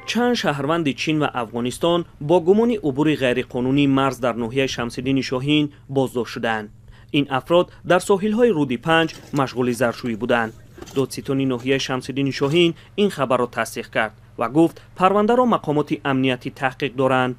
چند شهروند چین و افغانستان با گمانی عبور غیرقانونی مرز در ناحیه شمسدین شاهین بازداشت شدند. این افراد در ساحل‌های رودی پنج مشغول زرشویی بودند. دادستانی ناحیه شمسدین شاهین این خبر را تصدیق کرد و گفت پرونده را مقامات امنیتی تحقیق دارند.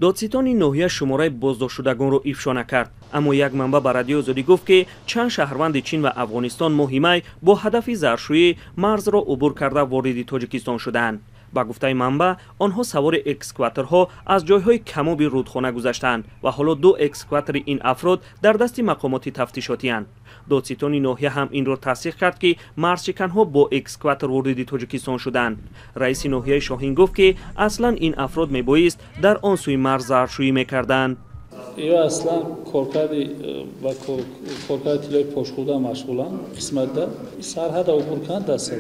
دادستان ناحیه شماره بازداشت شدگان را افشا نکرد، اما یک منبع به رادیو آزادی گفت که چند شهروند چین و افغانستان ماه می با هدف زرشویی مرز را عبور کرده وارد تاجیکستان شدند. با گفته منبع آنها سوار اکسکواترها از جایهای کمابی رودخانه گذشتند و حالا 2 اکسکواتر این افراد در دست مقامات تفتیشاتی اند. دادستان ناحیه هم این را تصدیق کرد که مرزچکنها با اکسکواتر وارد تاجیکستان شدند. رئیس ناحیه شاهین گفت که اصلا این افراد میبایست در آن سوی مرز زرشویی میکردند. یا اصلا کارکردی و کارکرد تیلای پشخوده مشغولند قسمت ده سرحد عبور کردن دست.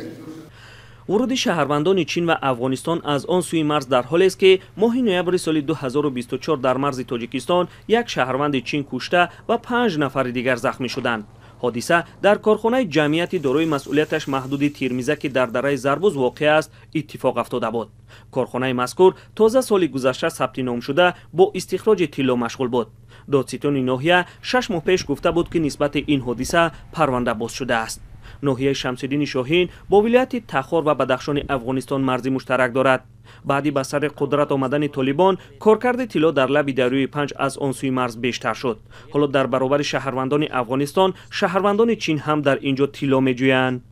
ورود شهروندان چین و افغانستان از آن سوی مرز در حالی است که ماه نوامبر سال 2024 در مرز تاجیکستان یک شهروند چین کشته و 5 نفر دیگر زخمی شدند. حادثه در کارخانه جمعیتی دارای مسئولیتش محدود تیرمیزک در دره زربوز واقع است اتفاق افتاده بود. کارخانه مذکور تازه سال گذشته ثبت نام شده با استخراج طلا مشغول بود. دادستان ناحیه 6 ماه پیش گفته بود که نسبت این حادثه پرونده باز شده است. ناحیه شمسدین شاهین با ولایت تخار و بدخشان افغانستان مرزی مشترک دارد. بعدی به سر قدرت آمدن طالبان کارکرد طلا در لب دریای پنج از آن سوی مرز بیشتر شد. حالا در برابر شهروندان افغانستان، شهروندان چین هم در اینجا طلا می‌جویند.